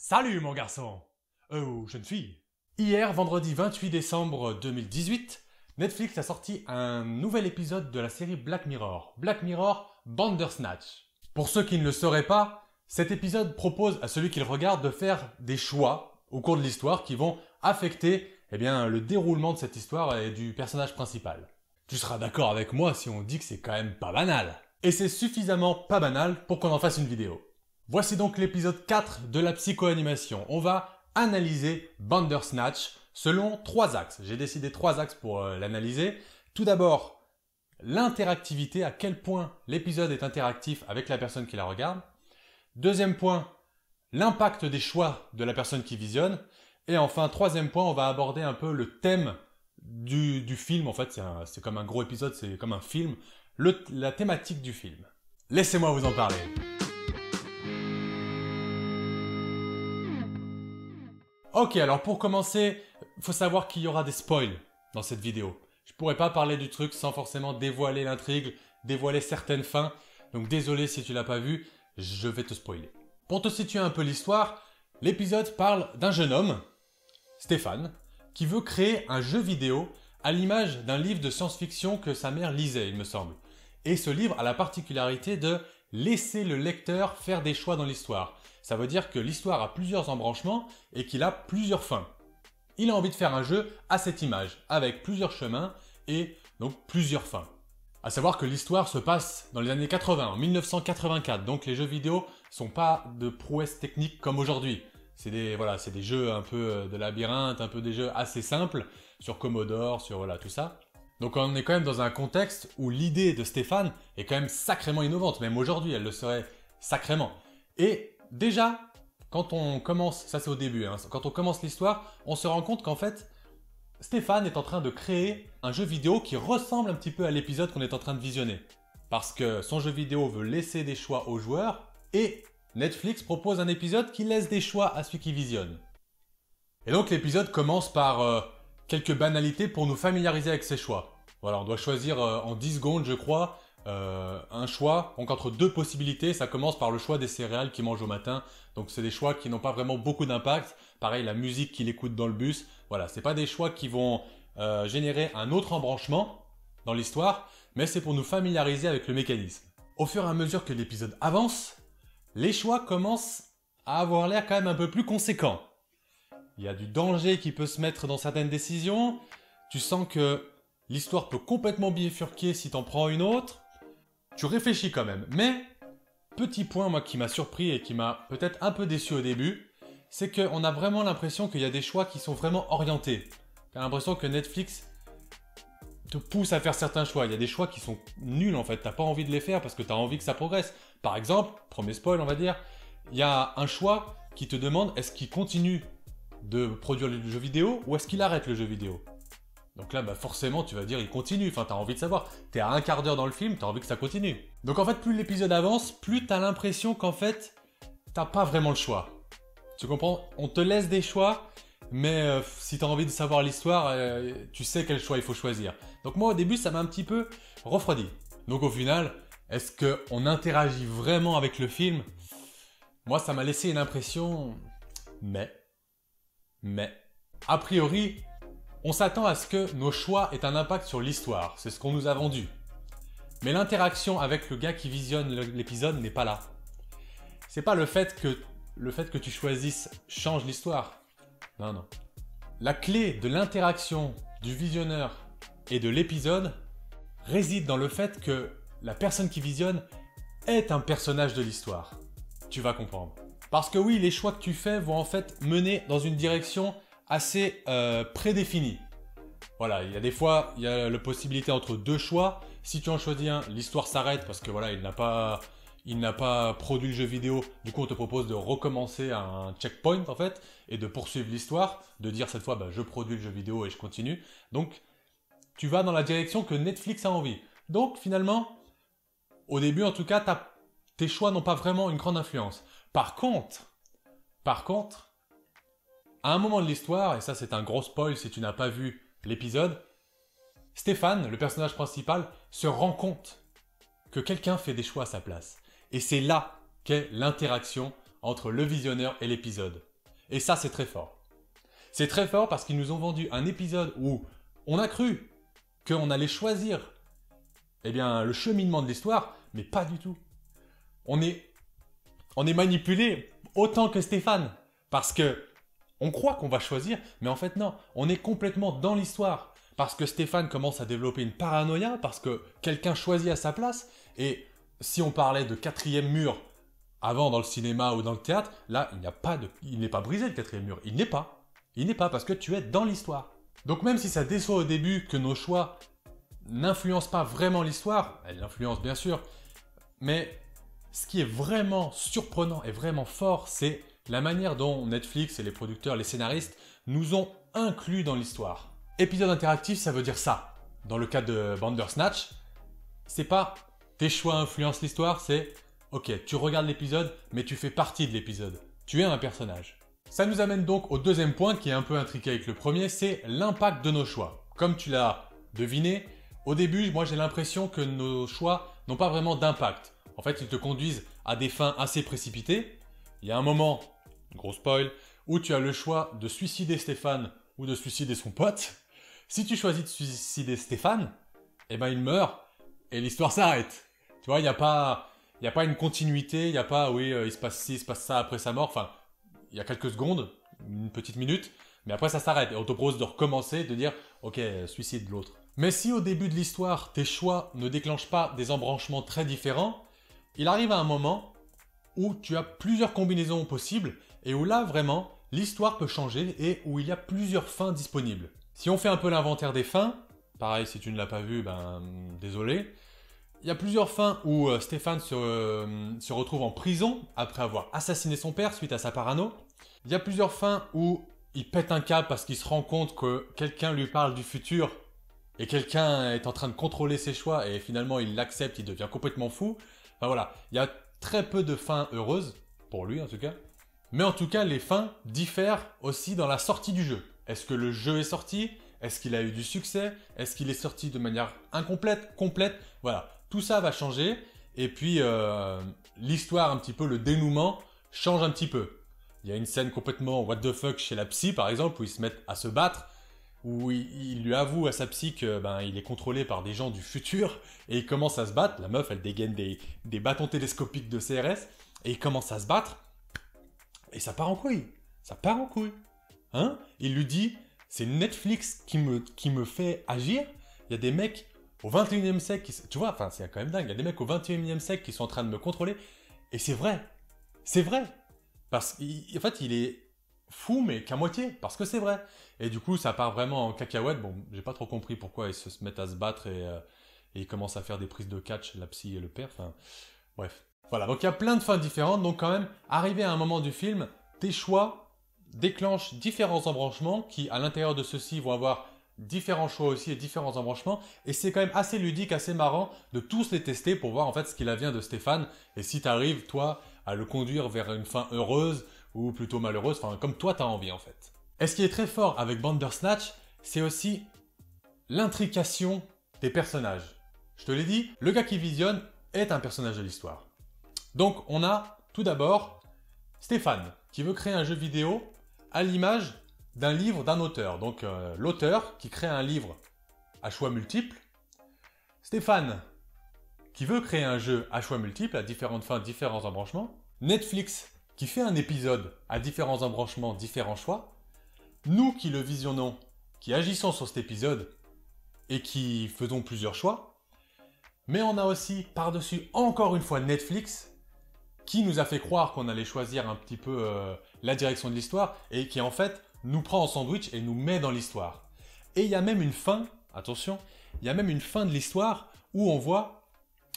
Salut mon garçon. Ou jeune fille. Hier, vendredi 28 décembre 2018, Netflix a sorti un nouvel épisode de la série Black Mirror. Black Mirror Bandersnatch. Pour ceux qui ne le sauraient pas, cet épisode propose à celui qui le regarde de faire des choix au cours de l'histoire qui vont affecter le déroulement de cette histoire et du personnage principal. Tu seras d'accord avec moi si on dit que c'est quand même pas banal. Et c'est suffisamment pas banal pour qu'on en fasse une vidéo. Voici donc l'épisode 4 de la psychoanimation. On va analyser Bandersnatch selon 3 axes. J'ai décidé 3 axes pour l'analyser. Tout d'abord, l'interactivité, à quel point l'épisode est interactif avec la personne qui la regarde. Deuxième point, l'impact des choix de la personne qui visionne. Et enfin, troisième point, on va aborder un peu le thème du film. En fait, c'est comme un gros épisode, c'est comme un film. La thématique du film. Laissez-moi vous en parler. Ok, alors pour commencer, il faut savoir qu'il y aura des spoils dans cette vidéo. Je pourrais pas parler du truc sans forcément dévoiler l'intrigue, dévoiler certaines fins. Donc désolé si tu l'as pas vu, je vais te spoiler. Pour te situer un peu l'histoire, l'épisode parle d'un jeune homme, Stéphane, qui veut créer un jeu vidéo à l'image d'un livre de science-fiction que sa mère lisait, il me semble. Et ce livre a la particularité de laisser le lecteur faire des choix dans l'histoire. Ça veut dire que l'histoire a plusieurs embranchements et qu'il a plusieurs fins. Il a envie de faire un jeu à cette image, avec plusieurs chemins et donc plusieurs fins. À savoir que l'histoire se passe dans les années 80, en 1984, donc les jeux vidéo sont pas de prouesse technique comme aujourd'hui. C'est des jeux un peu de labyrinthe, un peu des jeux assez simples, sur Commodore, sur tout ça. Donc on est quand même dans un contexte où l'idée de Stéphane est quand même sacrément innovante, même aujourd'hui elle le serait sacrément. Et déjà, quand on commence, ça c'est au début, quand on commence l'histoire, on se rend compte qu'en fait, Stéphane est en train de créer un jeu vidéo qui ressemble un petit peu à l'épisode qu'on est en train de visionner. Parce que son jeu vidéo veut laisser des choix aux joueurs, et Netflix propose un épisode qui laisse des choix à celui qui visionne. Et donc l'épisode commence par quelques banalités pour nous familiariser avec ces choix. Voilà, on doit choisir en 10 secondes, je crois, un choix. Donc entre deux possibilités, ça commence par le choix des céréales qu'il mange au matin. Donc c'est des choix qui n'ont pas vraiment beaucoup d'impact. Pareil, la musique qu'il écoute dans le bus. Voilà, c'est pas des choix qui vont générer un autre embranchement dans l'histoire, mais c'est pour nous familiariser avec le mécanisme. Au fur et à mesure que l'épisode avance, les choix commencent à avoir l'air quand même un peu plus conséquents. Il y a du danger qui peut se mettre dans certaines décisions. Tu sens que l'histoire peut complètement bifurquer si t'en prends une autre. Tu réfléchis quand même. Mais, petit point moi qui m'a surpris et qui m'a peut-être un peu déçu au début, c'est qu'on a vraiment l'impression qu'il y a des choix qui sont vraiment orientés. T'as l'impression que Netflix te pousse à faire certains choix. Il y a des choix qui sont nuls en fait. T'as pas envie de les faire parce que t'as envie que ça progresse. Par exemple, premier spoil on va dire, il y a un choix qui te demande est-ce qu'il continue de produire le jeu vidéo ou est-ce qu'il arrête le jeu vidéo. Donc là, forcément, tu vas dire, il continue. Enfin, t'as envie de savoir. T'es à un quart d'heure dans le film, t'as envie que ça continue. Donc en fait, plus l'épisode avance, plus t'as l'impression qu'en fait, t'as pas vraiment le choix. Tu comprends? On te laisse des choix, mais si t'as envie de savoir l'histoire, tu sais quel choix il faut choisir. Donc moi, au début, ça m'a un petit peu refroidi. Donc au final, est-ce qu'on interagit vraiment avec le film? Moi, ça m'a laissé une impression... Mais, a priori... On s'attend à ce que nos choix aient un impact sur l'histoire, c'est ce qu'on nous a vendu. Mais l'interaction avec le gars qui visionne l'épisode n'est pas là. C'est pas le fait que tu choisisses change l'histoire. Non. La clé de l'interaction du visionneur et de l'épisode réside dans le fait que la personne qui visionne est un personnage de l'histoire. Tu vas comprendre. Parce que oui, les choix que tu fais vont en fait mener dans une direction assez prédéfini. Voilà, il y a des fois, il y a la possibilité entre deux choix. Si tu en choisis un, l'histoire s'arrête parce que voilà, il n'a pas produit le jeu vidéo. Du coup, on te propose de recommencer un checkpoint en fait et de poursuivre l'histoire, de dire cette fois, je produis le jeu vidéo et je continue. Donc, tu vas dans la direction que Netflix a envie. Donc, finalement, au début en tout cas, tes choix n'ont pas vraiment une grande influence. Par contre, à un moment de l'histoire, et ça c'est un gros spoil si tu n'as pas vu l'épisode, Stéphane, le personnage principal, se rend compte que quelqu'un fait des choix à sa place. Et c'est là qu'est l'interaction entre le visionneur et l'épisode. Et ça, c'est très fort. C'est très fort parce qu'ils nous ont vendu un épisode où on a cru qu'on allait choisir eh bien, le cheminement de l'histoire, mais pas du tout. On est manipulé autant que Stéphane. Parce que on croit qu'on va choisir, mais en fait non. On est complètement dans l'histoire. Parce que Stéphane commence à développer une paranoïa, parce que quelqu'un choisit à sa place. Et si on parlait de quatrième mur avant dans le cinéma ou dans le théâtre, là, il n'est pas brisé le quatrième mur. Il n'est pas. Il n'est pas parce que tu es dans l'histoire. Donc même si ça déçoit au début que nos choix n'influencent pas vraiment l'histoire, elle l'influence bien sûr, mais ce qui est vraiment surprenant et vraiment fort, c'est la manière dont Netflix et les producteurs, les scénaristes, nous ont inclus dans l'histoire. Épisode interactif, ça veut dire ça. Dans le cas de Bandersnatch, c'est pas tes choix influencent l'histoire, c'est ok, tu regardes l'épisode, mais tu fais partie de l'épisode. Tu es un personnage. Ça nous amène donc au deuxième point qui est un peu intriqué avec le premier, c'est l'impact de nos choix. Comme tu l'as deviné, au début, moi j'ai l'impression que nos choix n'ont pas vraiment d'impact. En fait, ils te conduisent à des fins assez précipitées. Il y a un moment, gros spoil, où tu as le choix de suicider Stéphane ou de suicider son pote. Si tu choisis de suicider Stéphane, eh ben il meurt et l'histoire s'arrête. Tu vois, il n'y a pas une continuité, il n'y a pas, oui, il se passe ci, il se passe ça après sa mort. Enfin, il y a quelques secondes, une petite minute, mais après ça s'arrête et on te propose de recommencer, de dire, ok, suicide l'autre. Mais si au début de l'histoire, tes choix ne déclenchent pas des embranchements très différents, il arrive à un moment où tu as plusieurs combinaisons possibles et où là vraiment l'histoire peut changer et où il y a plusieurs fins disponibles. Si on fait un peu l'inventaire des fins, pareil si tu ne l'as pas vu, ben désolé. Il y a plusieurs fins où Stéphane se retrouve en prison après avoir assassiné son père suite à sa parano. Il y a plusieurs fins où il pète un câble parce qu'il se rend compte que quelqu'un lui parle du futur et quelqu'un est en train de contrôler ses choix et finalement il l'accepte, il devient complètement fou. Enfin voilà, il y a très peu de fins heureuses, pour lui en tout cas. Mais en tout cas, les fins diffèrent aussi dans la sortie du jeu. Est-ce que le jeu est sorti? Est-ce qu'il a eu du succès? Est-ce qu'il est sorti de manière incomplète? Complète? Voilà, tout ça va changer. Et puis, l'histoire, un petit peu, le dénouement, change un petit peu. Il y a une scène complètement what the fuck chez la psy, par exemple, où ils se mettent à se battre, où il lui avoue à sa psy que il est contrôlé par des gens du futur, et il commence à se battre. La meuf, elle dégaine des bâtons télescopiques de CRS, et il commence à se battre. Et ça part en couille. Ça part en couille. Hein? Il lui dit, c'est Netflix qui me fait agir. Il y a des mecs au 21e siècle tu vois, enfin, c'est quand même dingue. Il y a des mecs au 21e siècle qui sont en train de me contrôler. Et c'est vrai. C'est vrai. Parce qu'en fait, il est fou, mais qu'à moitié. Parce que c'est vrai. Et du coup, ça part vraiment en cacahuète. Bon, j'ai pas trop compris pourquoi ils se mettent à se battre et ils commencent à faire des prises de catch, la psy et le père. Enfin, bref. Voilà, donc il y a plein de fins différentes, donc quand même, arrivé à un moment du film, tes choix déclenchent différents embranchements qui, à l'intérieur de ceux-ci, vont avoir différents choix aussi et différents embranchements. Et c'est quand même assez ludique, assez marrant de tous les tester pour voir en fait ce qu'il advient de Stéphane et si tu arrives, toi, à le conduire vers une fin heureuse ou plutôt malheureuse, enfin comme toi tu as envie en fait. Et ce qui est très fort avec Bandersnatch, c'est aussi l'intrication des personnages. Je te l'ai dit, le gars qui visionne est un personnage de l'histoire. Donc on a tout d'abord Stéphane qui veut créer un jeu vidéo à l'image d'un livre d'un auteur. Donc l'auteur qui crée un livre à choix multiples. Stéphane qui veut créer un jeu à choix multiples, à différentes fins, différents embranchements. Netflix qui fait un épisode à différents embranchements, différents choix. Nous qui le visionnons, qui agissons sur cet épisode et qui faisons plusieurs choix. Mais on a aussi par-dessus encore une fois Netflix qui nous a fait croire qu'on allait choisir un petit peu la direction de l'histoire et qui en fait nous prend en sandwich et nous met dans l'histoire. Et il y a même une fin, attention, il y a même une fin de l'histoire où on voit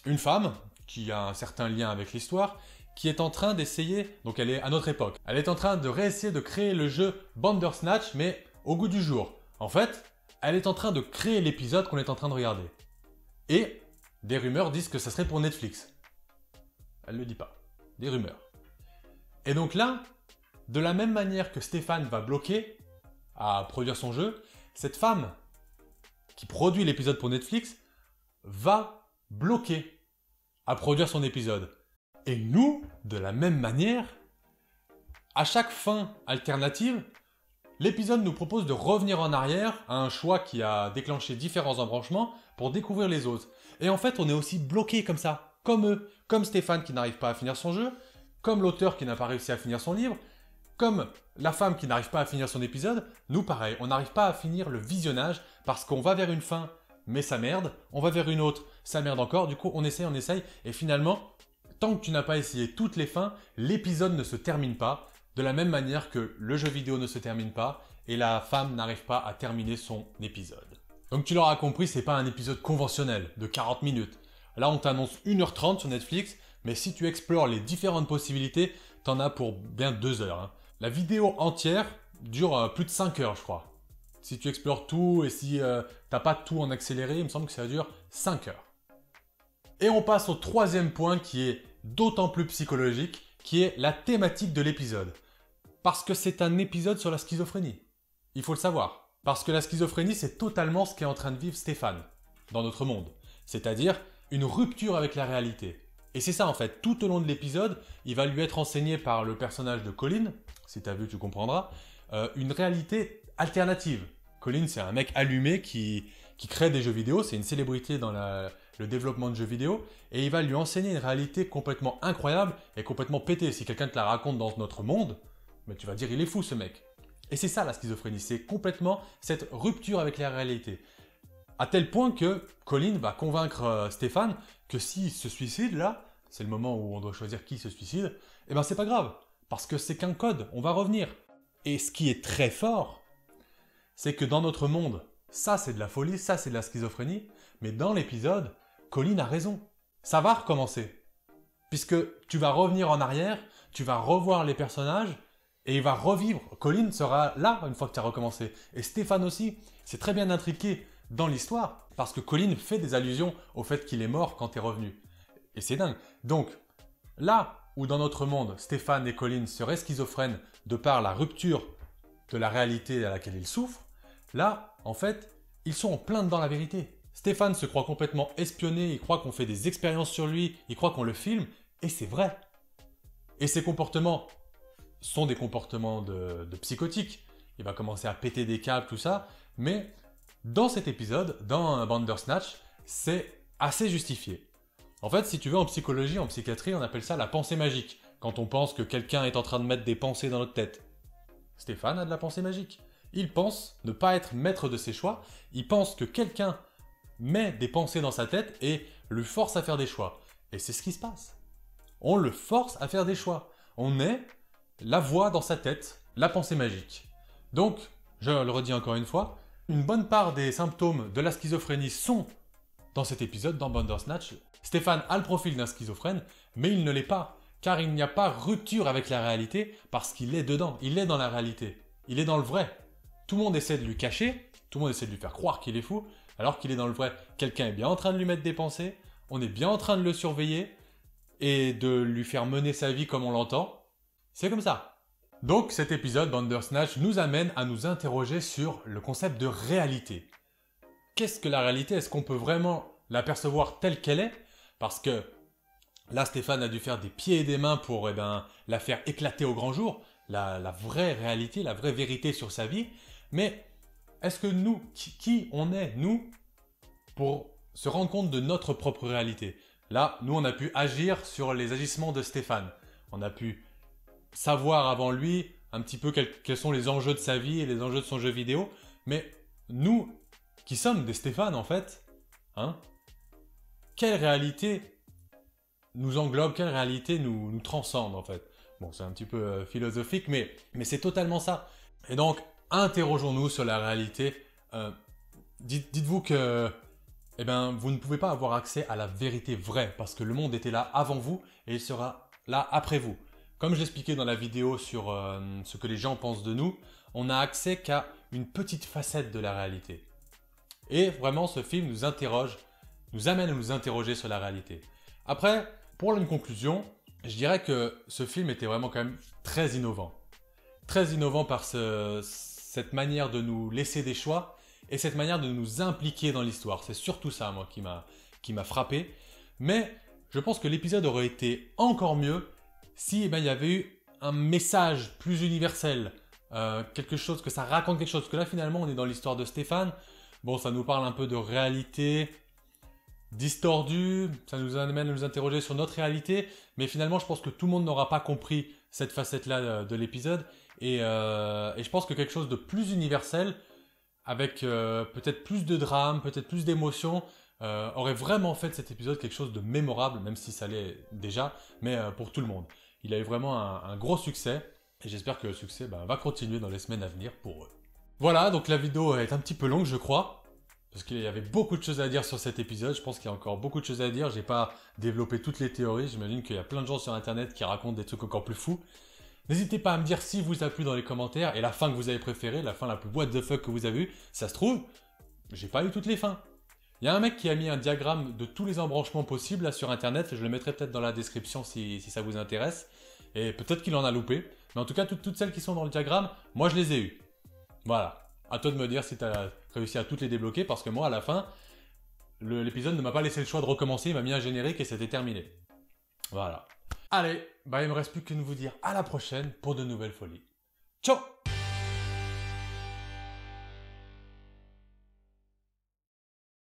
une femme qui a un certain lien avec l'histoire qui est en train d'essayer, donc elle est à notre époque, elle est en train de réessayer de créer le jeu Bandersnatch mais au goût du jour. En fait, elle est en train de créer l'épisode qu'on est en train de regarder. Et des rumeurs disent que ça serait pour Netflix. Elle ne le dit pas. Des rumeurs. Et donc là, de la même manière que Stéphane va bloquer à produire son jeu, cette femme qui produit l'épisode pour Netflix va bloquer à produire son épisode. Et nous, de la même manière, à chaque fin alternative, l'épisode nous propose de revenir en arrière à un choix qui a déclenché différents embranchements pour découvrir les autres. Et en fait, on est aussi bloqué comme ça, comme eux, comme Stéphane qui n'arrive pas à finir son jeu, comme l'auteur qui n'a pas réussi à finir son livre, comme la femme qui n'arrive pas à finir son épisode. Nous, pareil, on n'arrive pas à finir le visionnage parce qu'on va vers une fin, mais ça merde, on va vers une autre, ça merde encore, du coup on essaye, et finalement, tant que tu n'as pas essayé toutes les fins, l'épisode ne se termine pas, de la même manière que le jeu vidéo ne se termine pas, et la femme n'arrive pas à terminer son épisode. Donc tu l'auras compris, c'est pas un épisode conventionnel de 40 minutes. Là on t'annonce 1h30 sur Netflix, mais si tu explores les différentes possibilités, t'en as pour bien 2 heures. Hein. La vidéo entière dure plus de 5 heures, je crois. Si tu explores tout et si t'as pas tout en accéléré, il me semble que ça dure 5 heures. Et on passe au troisième point qui est d'autant plus psychologique, qui est la thématique de l'épisode. Parce que c'est un épisode sur la schizophrénie. Il faut le savoir. Parce que la schizophrénie, c'est totalement ce qu'est en train de vivre Stéphane dans notre monde. C'est-à-dire une rupture avec la réalité. Et c'est ça en fait, tout au long de l'épisode, il va lui être enseigné par le personnage de Colin, si tu as vu tu comprendras, une réalité alternative. Colin, c'est un mec allumé qui crée des jeux vidéo, c'est une célébrité dans le développement de jeux vidéo, et il va lui enseigner une réalité complètement incroyable et complètement pétée. Si quelqu'un te la raconte dans notre monde, mais tu vas dire il est fou ce mec. Et c'est ça la schizophrénie, c'est complètement cette rupture avec la réalité. À tel point que Colin va convaincre Stéphane que s'il se suicide là, c'est le moment où on doit choisir qui se suicide, et ben c'est pas grave, parce que c'est qu'un code, on va revenir. Et ce qui est très fort, c'est que dans notre monde, ça c'est de la folie, ça c'est de la schizophrénie, mais dans l'épisode, Colin a raison. Ça va recommencer. Puisque tu vas revenir en arrière, tu vas revoir les personnages, et il va revivre. Colin sera là une fois que tu as recommencé. Et Stéphane aussi, c'est très bien intriqué dans l'histoire, parce que Colin fait des allusions au fait qu'il est mort quand tu es revenu. Et c'est dingue. Donc, là où dans notre monde, Stéphane et Colin seraient schizophrènes de par la rupture de la réalité à laquelle ils souffrent, là, en fait, ils sont en plein dedans la vérité. Stéphane se croit complètement espionné, il croit qu'on fait des expériences sur lui, il croit qu'on le filme, et c'est vrai. Et ses comportements sont des comportements de psychotiques. Il va commencer à péter des câbles, tout ça, mais dans cet épisode, dans Bandersnatch, c'est assez justifié. En fait, si tu veux, en psychologie, en psychiatrie, on appelle ça la pensée magique, quand on pense que quelqu'un est en train de mettre des pensées dans notre tête. Stéphane a de la pensée magique. Il pense ne pas être maître de ses choix, il pense que quelqu'un met des pensées dans sa tête et le force à faire des choix. Et c'est ce qui se passe. On le force à faire des choix. On est la voix dans sa tête, la pensée magique. Donc, je le redis encore une fois, une bonne part des symptômes de la schizophrénie sont dans cet épisode, dans Bandersnatch. Stéphane a le profil d'un schizophrène, mais il ne l'est pas, car il n'y a pas rupture avec la réalité, parce qu'il est dedans, il est dans la réalité, il est dans le vrai. Tout le monde essaie de lui cacher, tout le monde essaie de lui faire croire qu'il est fou, alors qu'il est dans le vrai. Quelqu'un est bien en train de lui mettre des pensées, on est bien en train de le surveiller, et de lui faire mener sa vie comme on l'entend. C'est comme ça. Donc cet épisode, Bandersnatch, nous amène à nous interroger sur le concept de réalité. Qu'est-ce que la réalité? Est-ce qu'on peut vraiment la percevoir telle qu'elle est? Parce que là, Stéphane a dû faire des pieds et des mains pour la faire éclater au grand jour, la vraie réalité, la vraie vérité sur sa vie. Mais est-ce que nous, qui on est, nous, pour se rendre compte de notre propre réalité? Là, nous, on a pu agir sur les agissements de Stéphane. On a pu savoir avant lui un petit peu quels sont les enjeux de sa vie et les enjeux de son jeu vidéo. Mais nous, qui sommes des Stéphane en fait, hein, quelle réalité nous englobe, quelle réalité nous transcende en fait? Bon, c'est un petit peu philosophique, mais c'est totalement ça. Et donc, interrogeons-nous sur la réalité. Dites-vous que vous ne pouvez pas avoir accès à la vérité vraie, parce que le monde était là avant vous et il sera là après vous. Comme je l'expliquais dans la vidéo sur ce que les gens pensent de nous, on n'a accès qu'à une petite facette de la réalité. Et vraiment, ce film nous interroge, nous amène à nous interroger sur la réalité. Après, pour une conclusion, je dirais que ce film était vraiment quand même très innovant. Très innovant par cette manière de nous laisser des choix et cette manière de nous impliquer dans l'histoire. C'est surtout ça, moi, qui m'a frappé. Mais je pense que l'épisode aurait été encore mieux si il y avait eu un message plus universel, quelque chose, que ça raconte quelque chose. Parce que là, finalement, on est dans l'histoire de Stéphane. Bon, ça nous parle un peu de réalité distordue, ça nous amène à nous interroger sur notre réalité, mais finalement, je pense que tout le monde n'aura pas compris cette facette-là de l'épisode. Et je pense que quelque chose de plus universel, avec peut-être plus de drame, peut-être plus d'émotion, aurait vraiment fait de cet épisode quelque chose de mémorable, même si ça l'est déjà, mais pour tout le monde. Il a eu vraiment un gros succès, et j'espère que le succès va continuer dans les semaines à venir pour eux. Voilà, donc la vidéo est un petit peu longue, je crois, parce qu'il y avait beaucoup de choses à dire sur cet épisode. Je pense qu'il y a encore beaucoup de choses à dire. J'ai pas développé toutes les théories. J'imagine qu'il y a plein de gens sur internet qui racontent des trucs encore plus fous. N'hésitez pas à me dire si vous a plu dans les commentaires et la fin que vous avez préférée, la fin la plus what the fuck que vous avez eue. Ça se trouve, j'ai pas eu toutes les fins. Il y a un mec qui a mis un diagramme de tous les embranchements possibles là sur internet. Je le mettrai peut-être dans la description si ça vous intéresse. Et peut-être qu'il en a loupé. Mais en tout cas, toutes celles qui sont dans le diagramme, moi je les ai eues. Voilà. À toi de me dire si tu as réussi à toutes les débloquer, parce que moi, à la fin, l'épisode ne m'a pas laissé le choix de recommencer, il m'a mis un générique et c'était terminé. Voilà. Allez, il me reste plus qu'à vous dire à la prochaine pour de nouvelles folies. Ciao!